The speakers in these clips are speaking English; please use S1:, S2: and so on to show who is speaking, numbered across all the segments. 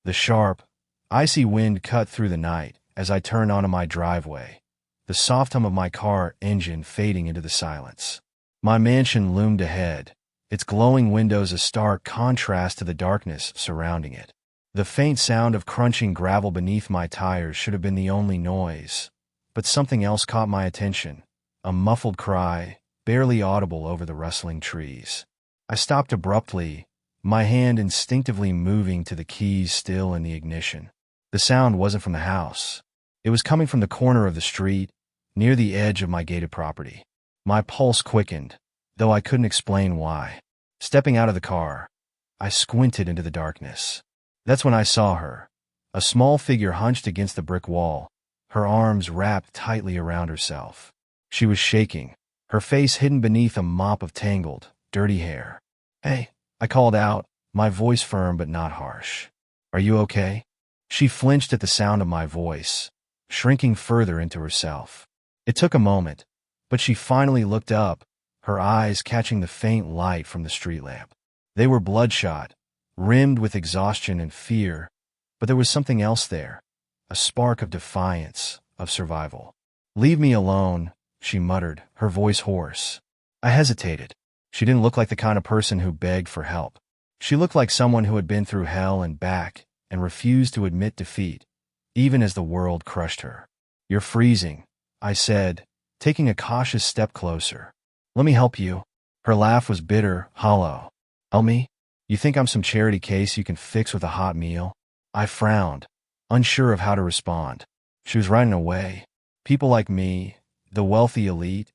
S1: The sharp, icy wind cut through the night as I turned onto my driveway, the soft hum of my car engine fading into the silence. My mansion loomed ahead, its glowing windows a stark contrast to the darkness surrounding it. The faint sound of crunching gravel beneath my tires should have been the only noise, but something else caught my attention, a muffled cry, barely audible over the rustling trees. I stopped abruptly, my hand instinctively moving to the keys still in the ignition. The sound wasn't from the house. It was coming from the corner of the street, near the edge of my gated property. My pulse quickened, though I couldn't explain why. Stepping out of the car, I squinted into the darkness. That's when I saw her, a small figure hunched against the brick wall, her arms wrapped tightly around herself. She was shaking, her face hidden beneath a mop of tangled, dirty hair. "Hey," I called out, my voice firm but not harsh. "Are you okay?" She flinched at the sound of my voice, shrinking further into herself. It took a moment, but she finally looked up, her eyes catching the faint light from the street lamp. They were bloodshot, rimmed with exhaustion and fear, but there was something else there, a spark of defiance, of survival. "Leave me alone," she muttered, her voice hoarse. I hesitated. She didn't look like the kind of person who begged for help. She looked like someone who had been through hell and back and refused to admit defeat, even as the world crushed her. "You're freezing," I said, taking a cautious step closer. "Let me help you." Her laugh was bitter, hollow. "Help me? You think I'm some charity case you can fix with a hot meal?" I frowned, unsure of how to respond. She was right in a way. People like me, the wealthy elite,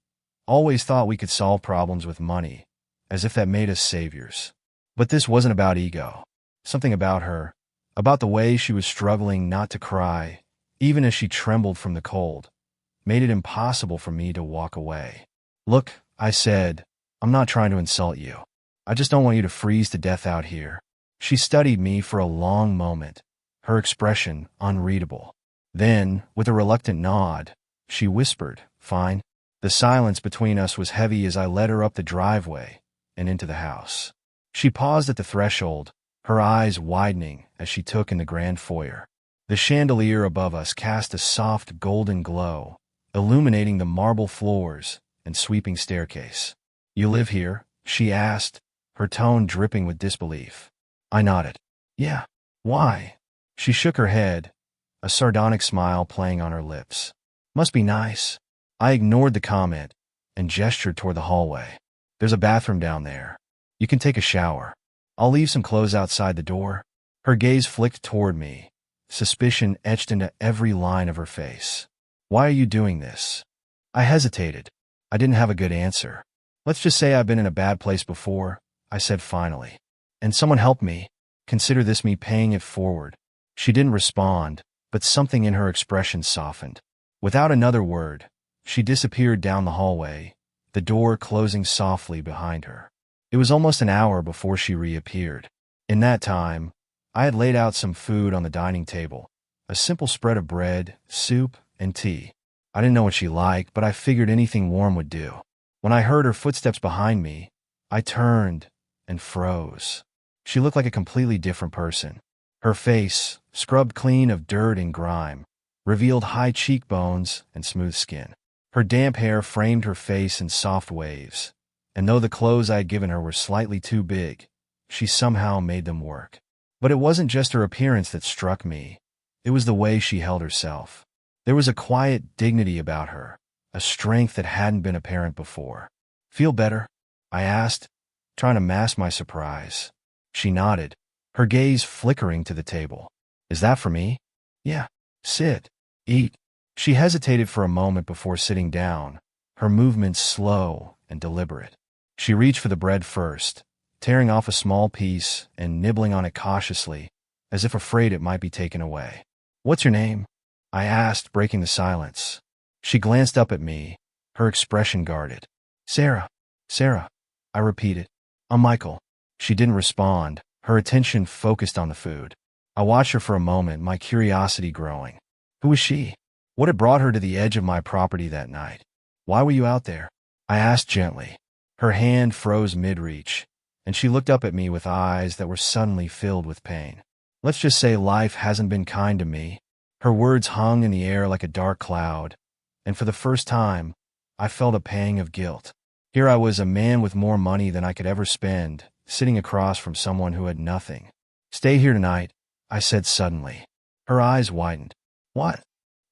S1: always thought we could solve problems with money, as if that made us saviors. But this wasn't about ego. Something about her, about the way she was struggling not to cry, even as she trembled from the cold, made it impossible for me to walk away. "Look," I said, "I'm not trying to insult you. I just don't want you to freeze to death out here." She studied me for a long moment, her expression unreadable. Then, with a reluctant nod, she whispered, "Fine." The silence between us was heavy as I led her up the driveway and into the house. She paused at the threshold, her eyes widening as she took in the grand foyer. The chandelier above us cast a soft golden glow, illuminating the marble floors and sweeping staircase. "You live here?" she asked, her tone dripping with disbelief. I nodded. "Yeah. Why?" She shook her head, a sardonic smile playing on her lips. "Must be nice." I ignored the comment and gestured toward the hallway. "There's a bathroom down there. You can take a shower. I'll leave some clothes outside the door." Her gaze flicked toward me, suspicion etched into every line of her face. "Why are you doing this?" I hesitated. I didn't have a good answer. "Let's just say I've been in a bad place before," I said finally. "And someone helped me. Consider this me paying it forward." She didn't respond, but something in her expression softened. Without another word, she disappeared down the hallway, the door closing softly behind her. It was almost an hour before she reappeared. In that time, I had laid out some food on the dining table, a simple spread of bread, soup, and tea. I didn't know what she liked, but I figured anything warm would do. When I heard her footsteps behind me, I turned and froze. She looked like a completely different person. Her face, scrubbed clean of dirt and grime, revealed high cheekbones and smooth skin. Her damp hair framed her face in soft waves, and though the clothes I had given her were slightly too big, she somehow made them work. But it wasn't just her appearance that struck me. It was the way she held herself. There was a quiet dignity about her, a strength that hadn't been apparent before. "Feel better?" I asked, trying to mask my surprise. She nodded, her gaze flickering to the table. "Is that for me?" "Yeah. Sit. Eat." She hesitated for a moment before sitting down, her movements slow and deliberate. She reached for the bread first, tearing off a small piece and nibbling on it cautiously, as if afraid it might be taken away. "What's your name?" I asked, breaking the silence. She glanced up at me, her expression guarded. "Sarah." "Sarah," I repeated. "I'm Michael." She didn't respond, her attention focused on the food. I watched her for a moment, my curiosity growing. Who was she? What had brought her to the edge of my property that night? "Why were you out there?" I asked gently. Her hand froze mid-reach, and she looked up at me with eyes that were suddenly filled with pain. Let's just say life hasn't been kind to me. Her words hung in the air like a dark cloud, and for the first time, I felt a pang of guilt. Here I was, a man with more money than I could ever spend, sitting across from someone who had nothing. Stay here tonight, I said suddenly. Her eyes widened. What?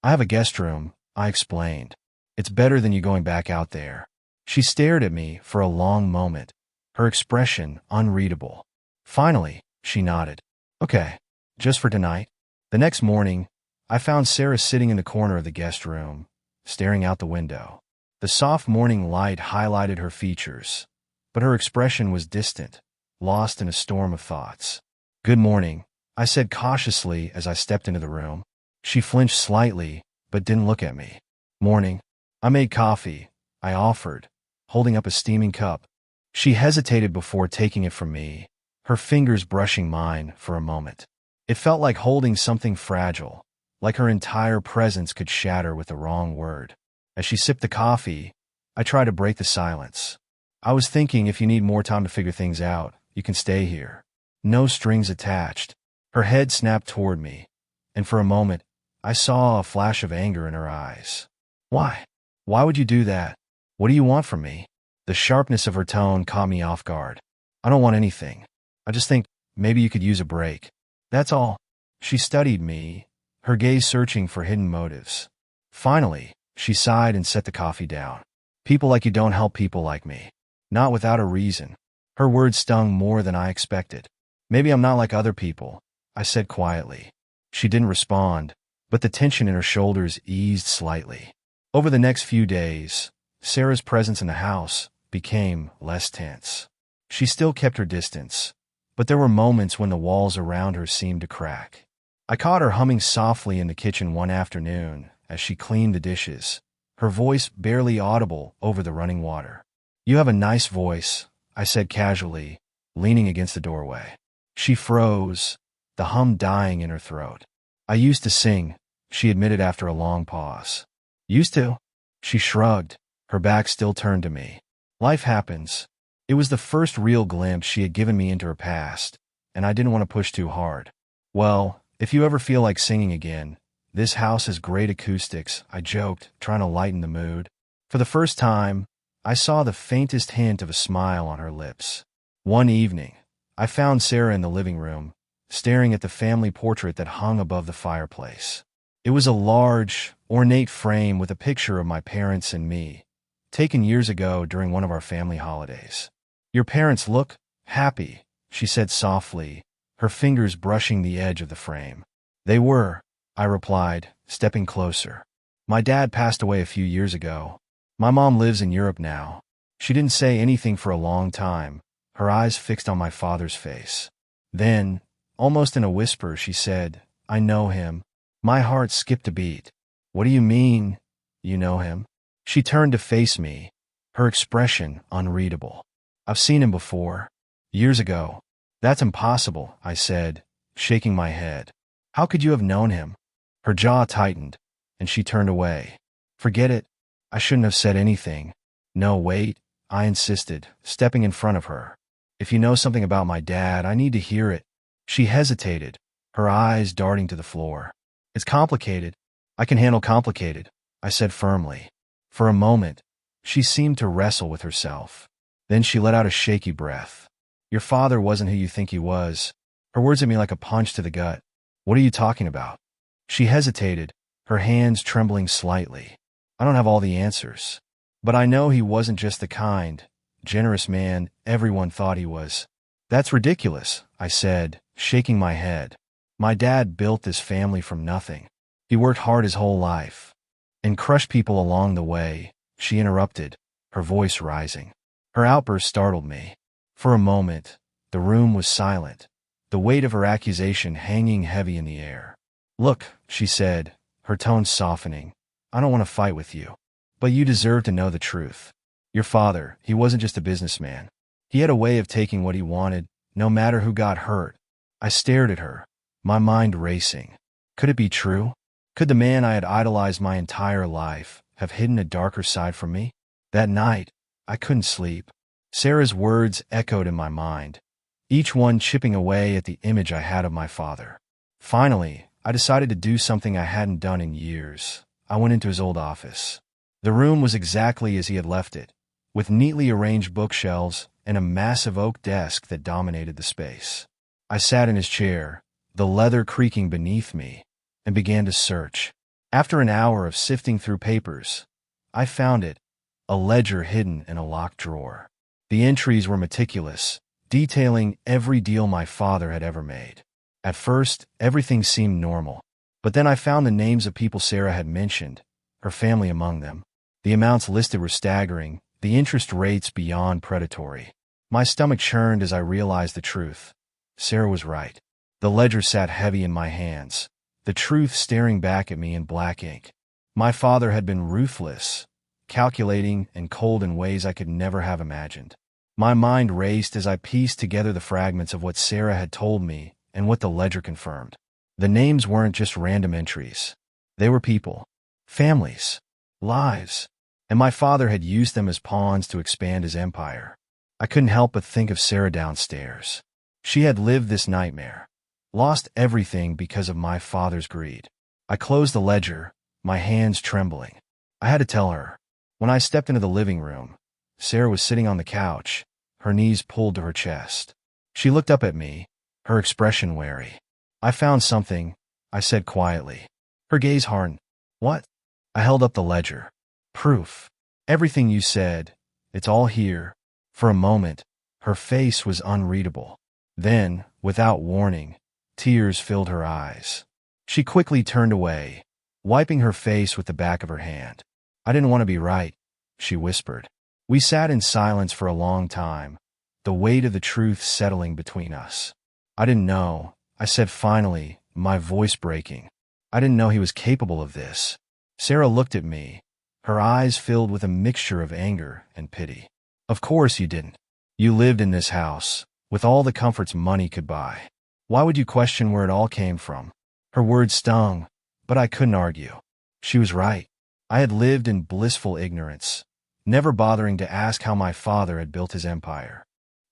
S1: I have a guest room, I explained. It's better than you going back out there. She stared at me for a long moment, her expression unreadable. Finally, she nodded. Okay, just for tonight. The next morning, I found Sarah sitting in the corner of the guest room, staring out the window. The soft morning light highlighted her features, but her expression was distant, lost in a storm of thoughts. Good morning, I said cautiously as I stepped into the room. She flinched slightly, but didn't look at me. Morning. I made coffee, I offered, holding up a steaming cup. She hesitated before taking it from me, her fingers brushing mine for a moment. It felt like holding something fragile, like her entire presence could shatter with the wrong word. As she sipped the coffee, I tried to break the silence. I was thinking, if you need more time to figure things out, you can stay here. No strings attached. Her head snapped toward me, and for a moment, I saw a flash of anger in her eyes. Why? Why would you do that? What do you want from me? The sharpness of her tone caught me off guard. I don't want anything. I just think maybe you could use a break. That's all. She studied me, her gaze searching for hidden motives. Finally, she sighed and set the coffee down. People like you don't help people like me. Not without a reason. Her words stung more than I expected. Maybe I'm not like other people, I said quietly. She didn't respond, but the tension in her shoulders eased slightly. Over the next few days, Sarah's presence in the house became less tense. She still kept her distance, but there were moments when the walls around her seemed to crack. I caught her humming softly in the kitchen one afternoon as she cleaned the dishes, her voice barely audible over the running water. You have a nice voice, I said casually, leaning against the doorway. She froze, the hum dying in her throat. I used to sing, she admitted after a long pause. Used to? She shrugged, her back still turned to me. Life happens. It was the first real glimpse she had given me into her past, and I didn't want to push too hard. Well, if you ever feel like singing again, this house has great acoustics, I joked, trying to lighten the mood. For the first time, I saw the faintest hint of a smile on her lips. One evening, I found Sarah in the living room, staring at the family portrait that hung above the fireplace. It was a large, ornate frame with a picture of my parents and me, taken years ago during one of our family holidays. Your parents look happy, she said softly, her fingers brushing the edge of the frame. They were, I replied, stepping closer. My dad passed away a few years ago. My mom lives in Europe now. She didn't say anything for a long time, her eyes fixed on my father's face. Then, almost in a whisper, she said, I know him. My heart skipped a beat. What do you mean, you know him? She turned to face me, her expression unreadable. I've seen him before. Years ago. That's impossible, I said, shaking my head. How could you have known him? Her jaw tightened, and she turned away. Forget it. I shouldn't have said anything. No, wait, I insisted, stepping in front of her. If you know something about my dad, I need to hear it. She hesitated, her eyes darting to the floor. It's complicated. I can handle complicated, I said firmly. For a moment, she seemed to wrestle with herself. Then she let out a shaky breath. Your father wasn't who you think he was. Her words hit me like a punch to the gut. What are you talking about? She hesitated, her hands trembling slightly. I don't have all the answers. But I know he wasn't just the kind, generous man everyone thought he was. That's ridiculous, I said, shaking my head. My dad built this family from nothing. He worked hard his whole life. And crushed people along the way, she interrupted, her voice rising. Her outburst startled me. For a moment, the room was silent, the weight of her accusation hanging heavy in the air. Look, she said, her tone softening, I don't want to fight with you. But you deserve to know the truth. Your father, he wasn't just a businessman. He had a way of taking what he wanted, no matter who got hurt. I stared at her, my mind racing. Could it be true? Could the man I had idolized my entire life have hidden a darker side from me? That night, I couldn't sleep. Sarah's words echoed in my mind, each one chipping away at the image I had of my father. Finally, I decided to do something I hadn't done in years. I went into his old office. The room was exactly as he had left it, with neatly arranged bookshelves and a massive oak desk that dominated the space. I sat in his chair, the leather creaking beneath me, and began to search. After an hour of sifting through papers, I found it, a ledger hidden in a locked drawer. The entries were meticulous, detailing every deal my father had ever made. At first, everything seemed normal, but then I found the names of people Sarah had mentioned, her family among them. The amounts listed were staggering, the interest rates beyond predatory. My stomach churned as I realized the truth. Sarah was right. The ledger sat heavy in my hands, the truth staring back at me in black ink. My father had been ruthless, calculating, and cold in ways I could never have imagined. My mind raced as I pieced together the fragments of what Sarah had told me and what the ledger confirmed. The names weren't just random entries. They were people, families, lives, and my father had used them as pawns to expand his empire. I couldn't help but think of Sarah downstairs. She had lived this nightmare, lost everything because of my father's greed. I closed the ledger, my hands trembling. I had to tell her. When I stepped into the living room, Sarah was sitting on the couch, her knees pulled to her chest. She looked up at me, her expression wary. "I found something," I said quietly. Her gaze hardened. "What?" I held up the ledger. "Proof. Everything you said. It's all here." For a moment, her face was unreadable. Then, without warning, tears filled her eyes. She quickly turned away, wiping her face with the back of her hand. "I didn't want to be right," she whispered. We sat in silence for a long time, the weight of the truth settling between us. "I didn't know," I said finally, my voice breaking. "I didn't know he was capable of this." Sarah looked at me, her eyes filled with a mixture of anger and pity. "Of course you didn't. You lived in this house, with all the comforts money could buy. Why would you question where it all came from?" Her words stung, but I couldn't argue. She was right. I had lived in blissful ignorance, never bothering to ask how my father had built his empire.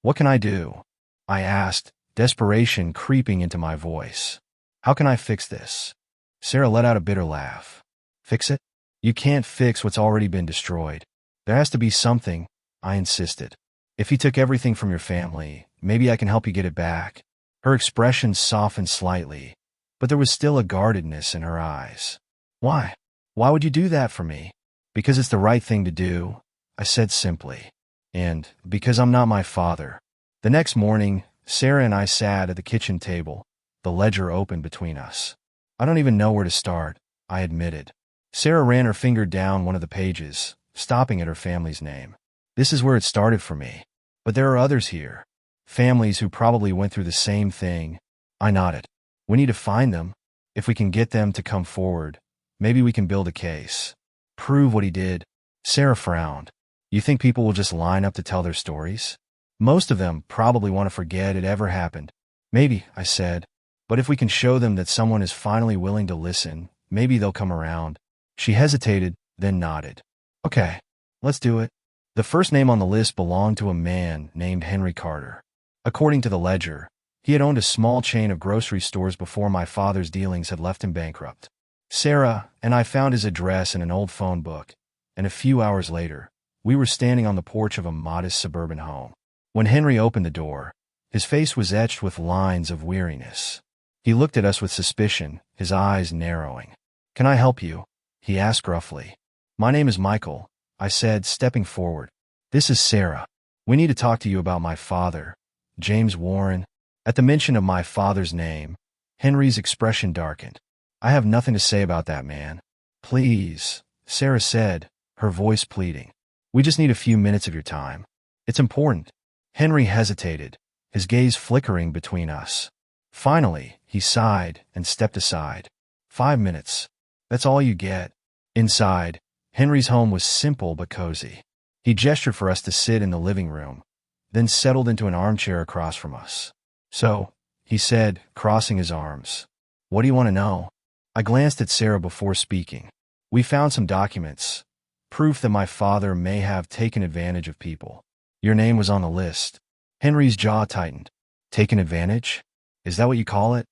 S1: "What can I do?" I asked, desperation creeping into my voice. "How can I fix this?" Sarah let out a bitter laugh. "Fix it? You can't fix what's already been destroyed. There has to be something," I insisted. "If he took everything from your family, maybe I can help you get it back." Her expression softened slightly, but there was still a guardedness in her eyes. "Why? Why would you do that for me?" "Because it's the right thing to do," I said simply. "And because I'm not my father." The next morning, Sarah and I sat at the kitchen table, the ledger open between us. "I don't even know where to start," I admitted. Sarah ran her finger down one of the pages, stopping at her family's name. "This is where it started for me. But there are others here. Families who probably went through the same thing." I nodded. "We need to find them. If we can get them to come forward, maybe we can build a case. Prove what he did." Sarah frowned. "You think people will just line up to tell their stories? Most of them probably want to forget it ever happened." "Maybe," I said. "But if we can show them that someone is finally willing to listen, maybe they'll come around." She hesitated, then nodded. "Okay, let's do it." The first name on the list belonged to a man named Henry Carter. According to the ledger, he had owned a small chain of grocery stores before my father's dealings had left him bankrupt. Sarah and I found his address in an old phone book, and a few hours later, we were standing on the porch of a modest suburban home. When Henry opened the door, his face was etched with lines of weariness. He looked at us with suspicion, his eyes narrowing. "Can I help you?" he asked gruffly. "My name is Michael," I said, stepping forward. "This is Sarah. We need to talk to you about my father, James Warren." At the mention of my father's name, Henry's expression darkened. "I have nothing to say about that man." "Please," Sarah said, her voice pleading. "We just need a few minutes of your time. It's important." Henry hesitated, his gaze flickering between us. Finally, he sighed and stepped aside. 5 minutes. That's all you get." Inside, Henry's home was simple but cozy. He gestured for us to sit in the living room, then settled into an armchair across from us. "So," he said, crossing his arms, "what do you want to know?" I glanced at Sarah before speaking. "We found some documents, proof that my father may have taken advantage of people. Your name was on the list." Henry's jaw tightened. "Taken advantage? Is that what you call it?"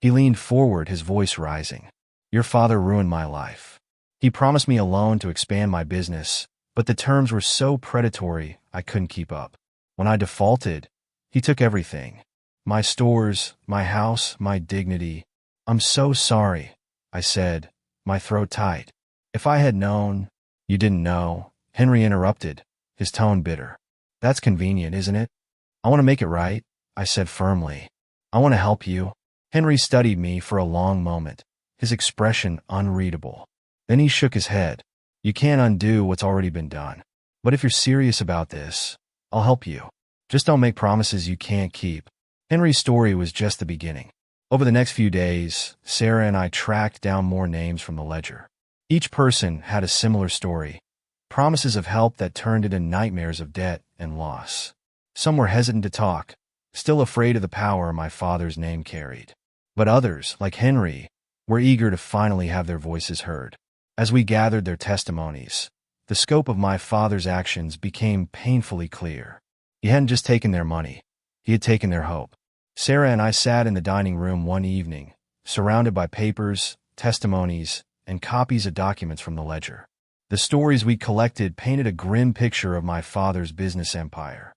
S1: He leaned forward, his voice rising. Your father ruined my life. He promised me a loan to expand my business, but the terms were so predatory I couldn't keep up. When I defaulted, he took everything. My stores, my house, my dignity. I'm so sorry, I said, my throat tight. If I had known. You didn't know, Henry interrupted, his tone bitter. That's convenient, isn't it? I want to make it right, I said firmly. I want to help you. Henry studied me for a long moment, his expression unreadable. Then he shook his head. You can't undo what's already been done. But if you're serious about this, I'll help you. Just don't make promises you can't keep. Henry's story was just the beginning. Over the next few days, Sarah and I tracked down more names from the ledger. Each person had a similar story, promises of help that turned into nightmares of debt and loss. Some were hesitant to talk, still afraid of the power my father's name carried. But others, like Henry, were eager to finally have their voices heard. As we gathered their testimonies, the scope of my father's actions became painfully clear. He hadn't just taken their money, he had taken their hope. Sarah and I sat in the dining room one evening, surrounded by papers, testimonies, and copies of documents from the ledger. The stories we collected painted a grim picture of my father's business empire,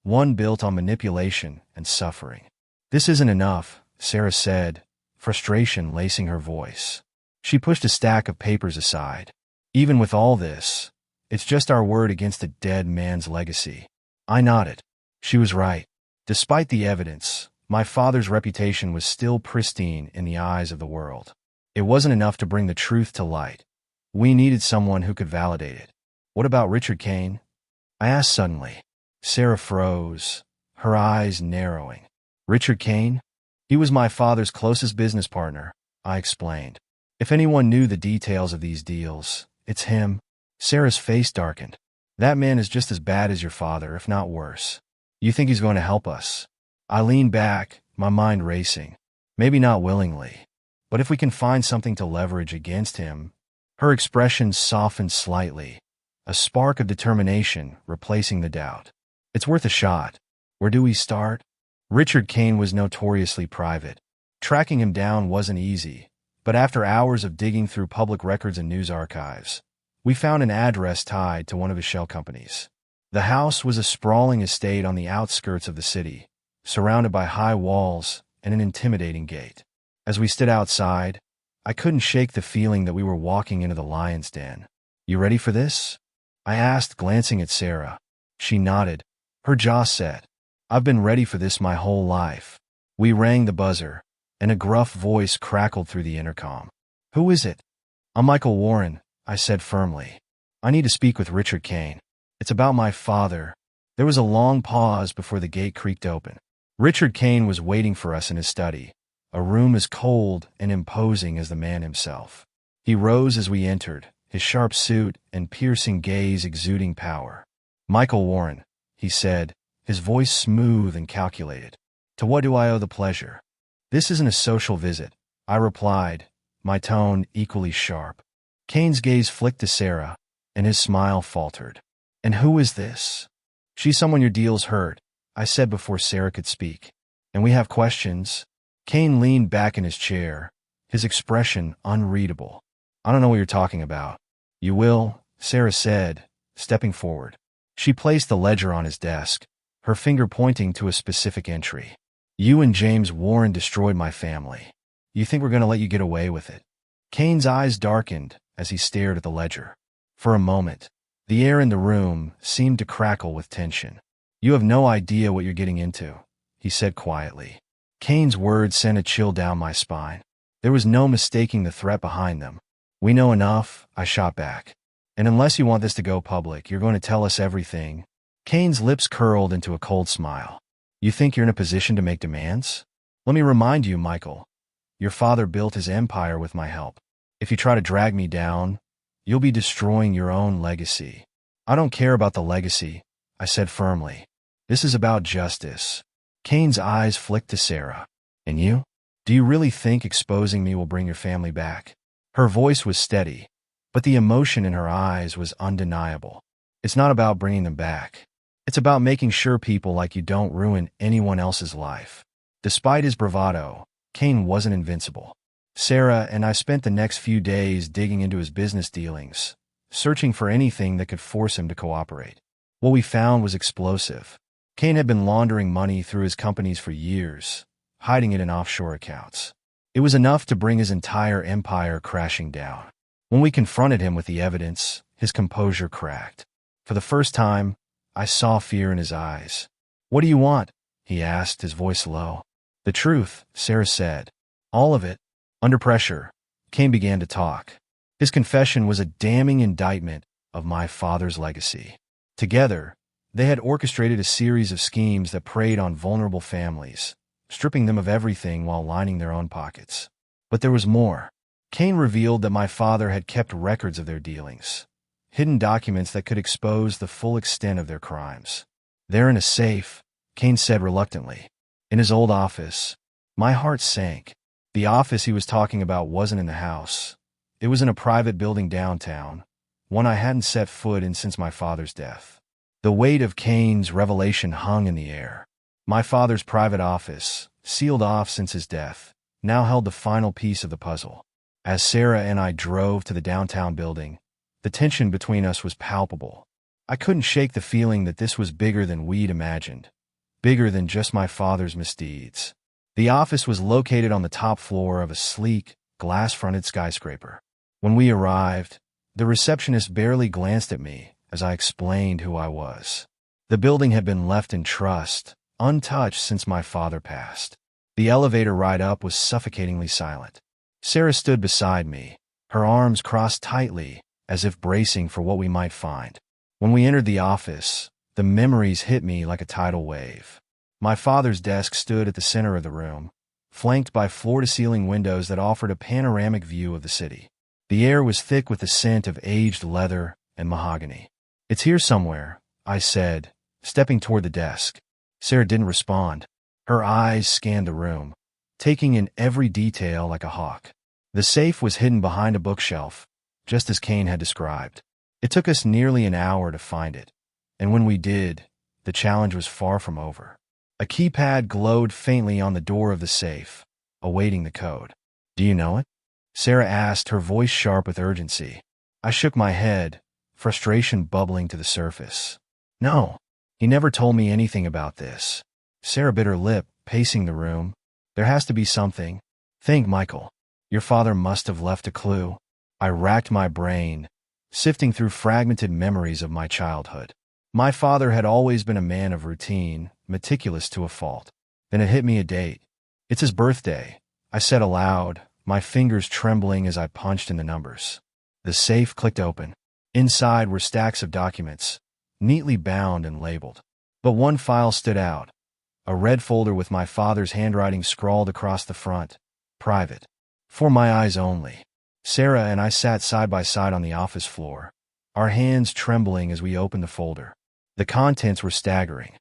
S1: one built on manipulation and suffering. This isn't enough, Sarah said, frustration lacing her voice. She pushed a stack of papers aside. Even with all this, it's just our word against a dead man's legacy. I nodded. She was right. Despite the evidence, my father's reputation was still pristine in the eyes of the world. It wasn't enough to bring the truth to light. We needed someone who could validate it. What about Richard Kane? I asked suddenly. Sarah froze, her eyes narrowing. Richard Kane? He was my father's closest business partner, I explained. If anyone knew the details of these deals, it's him. Sarah's face darkened. That man is just as bad as your father, if not worse. You think he's going to help us? I leaned back, my mind racing. Maybe not willingly. But if we can find something to leverage against him. Her expression softened slightly, a spark of determination replacing the doubt. It's worth a shot. Where do we start? Richard Kane was notoriously private. Tracking him down wasn't easy, but after hours of digging through public records and news archives, we found an address tied to one of his shell companies. The house was a sprawling estate on the outskirts of the city, surrounded by high walls and an intimidating gate. As we stood outside, I couldn't shake the feeling that we were walking into the lion's den. You ready for this? I asked, glancing at Sarah. She nodded, her jaw set. I've been ready for this my whole life. We rang the buzzer, and a gruff voice crackled through the intercom. Who is it? I'm Michael Warren, I said firmly. I need to speak with Richard Kane. It's about my father. There was a long pause before the gate creaked open. Richard Kane was waiting for us in his study, a room as cold and imposing as the man himself. He rose as we entered, his sharp suit and piercing gaze exuding power. Michael Warren, he said, his voice smooth and calculated. To what do I owe the pleasure? This isn't a social visit, I replied, my tone equally sharp. Kane's gaze flicked to Sarah, and his smile faltered. And who is this? She's someone your deals hurt, I said before Sarah could speak. And we have questions. Kane leaned back in his chair, his expression unreadable. I don't know what you're talking about. You will, Sarah said, stepping forward. She placed the ledger on his desk, her finger pointing to a specific entry. You and James Warren destroyed my family. You think we're going to let you get away with it? Kane's eyes darkened as he stared at the ledger. For a moment, the air in the room seemed to crackle with tension. You have no idea what you're getting into, he said quietly. Kane's words sent a chill down my spine. There was no mistaking the threat behind them. We know enough, I shot back. And unless you want this to go public, you're going to tell us everything. Kane's lips curled into a cold smile. You think you're in a position to make demands? Let me remind you, Michael. Your father built his empire with my help. If you try to drag me down, you'll be destroying your own legacy. I don't care about the legacy, I said firmly. This is about justice. Kane's eyes flicked to Sarah. And you? Do you really think exposing me will bring your family back? Her voice was steady, but the emotion in her eyes was undeniable. It's not about bringing them back. It's about making sure people like you don't ruin anyone else's life. Despite his bravado, Cain wasn't invincible. Sarah and I spent the next few days digging into his business dealings, searching for anything that could force him to cooperate. What we found was explosive. Cain had been laundering money through his companies for years, hiding it in offshore accounts. It was enough to bring his entire empire crashing down. When we confronted him with the evidence, his composure cracked. For the first time, I saw fear in his eyes. "What do you want?" he asked, his voice low. "The truth," Sarah said. "All of it." Under pressure, Cain began to talk. His confession was a damning indictment of my father's legacy. Together, they had orchestrated a series of schemes that preyed on vulnerable families, stripping them of everything while lining their own pockets. But there was more. Cain revealed that my father had kept records of their dealings, hidden documents that could expose the full extent of their crimes. "They're in a safe," Cain said reluctantly. "In his old office." My heart sank. The office he was talking about wasn't in the house. It was in a private building downtown, one I hadn't set foot in since my father's death. The weight of Cain's revelation hung in the air. My father's private office, sealed off since his death, now held the final piece of the puzzle. As Sarah and I drove to the downtown building, the tension between us was palpable. I couldn't shake the feeling that this was bigger than we'd imagined, bigger than just my father's misdeeds. The office was located on the top floor of a sleek, glass-fronted skyscraper. When we arrived, the receptionist barely glanced at me as I explained who I was. The building had been left in trust, untouched since my father passed. The elevator ride up was suffocatingly silent. Sarah stood beside me, her arms crossed tightly, as if bracing for what we might find. When we entered the office, the memories hit me like a tidal wave. My father's desk stood at the center of the room, flanked by floor-to-ceiling windows that offered a panoramic view of the city. The air was thick with the scent of aged leather and mahogany. "It's here somewhere," I said, stepping toward the desk. Sarah didn't respond. Her eyes scanned the room, taking in every detail like a hawk. The safe was hidden behind a bookshelf, just as Cain had described. It took us nearly an hour to find it, and when we did, the challenge was far from over. A keypad glowed faintly on the door of the safe, awaiting the code. "Do you know it?" Sarah asked, her voice sharp with urgency. I shook my head, frustration bubbling to the surface. "No, he never told me anything about this." Sarah bit her lip, pacing the room. "There has to be something. Think, Michael. Your father must have left a clue." I racked my brain, sifting through fragmented memories of my childhood. My father had always been a man of routine, meticulous to a fault. Then it hit me, a date. "It's his birthday," I said aloud, my fingers trembling as I punched in the numbers. The safe clicked open. Inside were stacks of documents, neatly bound and labeled. But one file stood out, a red folder with my father's handwriting scrawled across the front. "Private. For my eyes only." Sarah and I sat side by side on the office floor, our hands trembling as we opened the folder. The contents were staggering.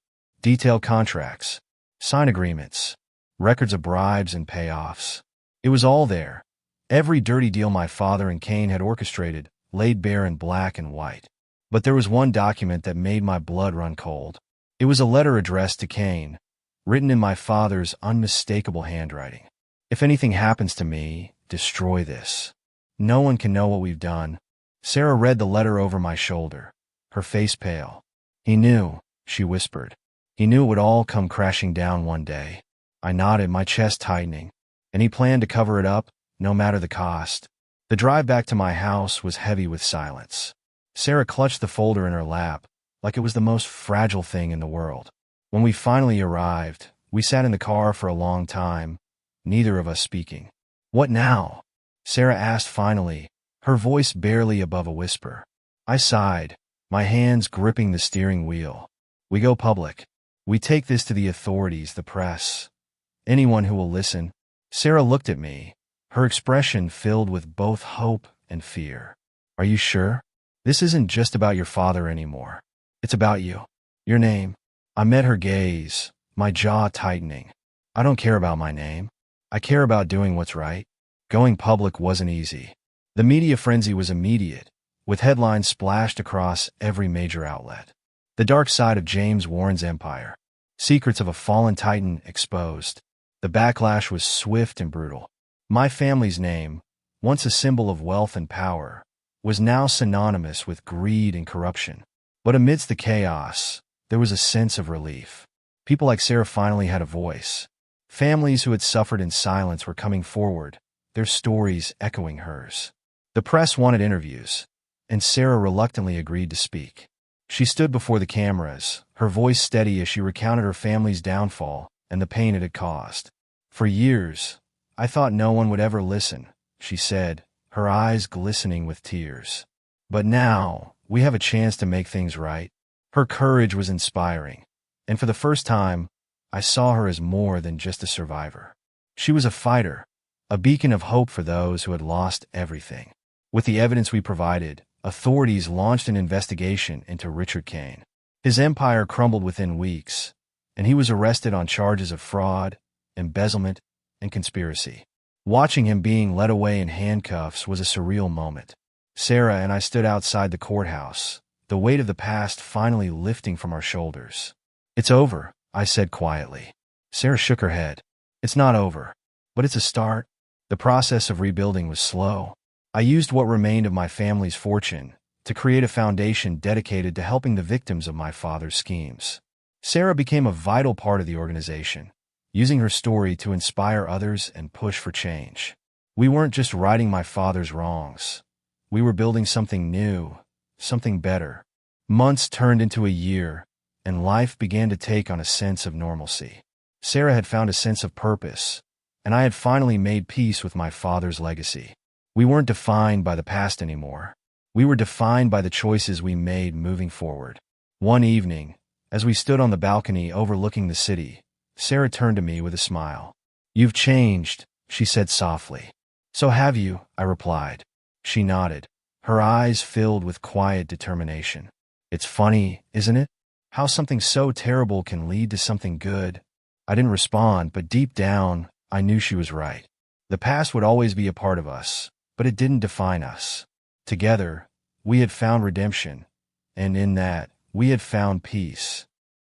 S1: Detailed contracts, signed agreements, records of bribes and payoffs. It was all there. Every dirty deal my father and Cain had orchestrated, laid bare in black and white. But there was one document that made my blood run cold. It was a letter addressed to Cain, written in my father's unmistakable handwriting. "If anything happens to me, destroy this. No one can know what we've done." Sarah read the letter over my shoulder, her face pale. "He knew," she whispered. "He knew it would all come crashing down one day." I nodded, my chest tightening. "And he planned to cover it up, no matter the cost." The drive back to my house was heavy with silence. Sarah clutched the folder in her lap, like it was the most fragile thing in the world. When we finally arrived, we sat in the car for a long time, neither of us speaking. "What now?" Sarah asked finally, her voice barely above a whisper. I sighed, my hands gripping the steering wheel. "We go public. We take this to the authorities, the press, anyone who will listen." Sarah looked at me, her expression filled with both hope and fear. "Are you sure? This isn't just about your father anymore. It's about you. Your name." I met her gaze, my jaw tightening. "I don't care about my name. I care about doing what's right." Going public wasn't easy. The media frenzy was immediate, with headlines splashed across every major outlet. "The dark side of James Warren's empire. Secrets of a fallen titan exposed." The backlash was swift and brutal. My family's name, once a symbol of wealth and power, was now synonymous with greed and corruption. But amidst the chaos, there was a sense of relief. People like Sarah finally had a voice. Families who had suffered in silence were coming forward, their stories echoing hers. The press wanted interviews, and Sarah reluctantly agreed to speak. She stood before the cameras, her voice steady as she recounted her family's downfall and the pain it had caused. "For years, I thought no one would ever listen," she said, her eyes glistening with tears. "But now, we have a chance to make things right." Her courage was inspiring, and for the first time, I saw her as more than just a survivor. She was a fighter, a beacon of hope for those who had lost everything. With the evidence we provided, authorities launched an investigation into Richard Kane. His empire crumbled within weeks, and he was arrested on charges of fraud, embezzlement, and conspiracy. Watching him being led away in handcuffs was a surreal moment. Sarah and I stood outside the courthouse, the weight of the past finally lifting from our shoulders. "It's over," I said quietly. Sarah shook her head. "It's not over, but it's a start." The process of rebuilding was slow. I used what remained of my family's fortune to create a foundation dedicated to helping the victims of my father's schemes. Sarah became a vital part of the organization, using her story to inspire others and push for change. We weren't just righting my father's wrongs. We were building something new, something better. Months turned into a year, and life began to take on a sense of normalcy. Sarah had found a sense of purpose, and I had finally made peace with my father's legacy. We weren't defined by the past anymore. We were defined by the choices we made moving forward. One evening, as we stood on the balcony overlooking the city, Sarah turned to me with a smile. "You've changed," she said softly. "So have you," I replied. She nodded, her eyes filled with quiet determination. "It's funny, isn't it? How something so terrible can lead to something good." I didn't respond, but deep down, I knew she was right. The past would always be a part of us, but it didn't define us. Together, we had found redemption, and in that, we had found peace.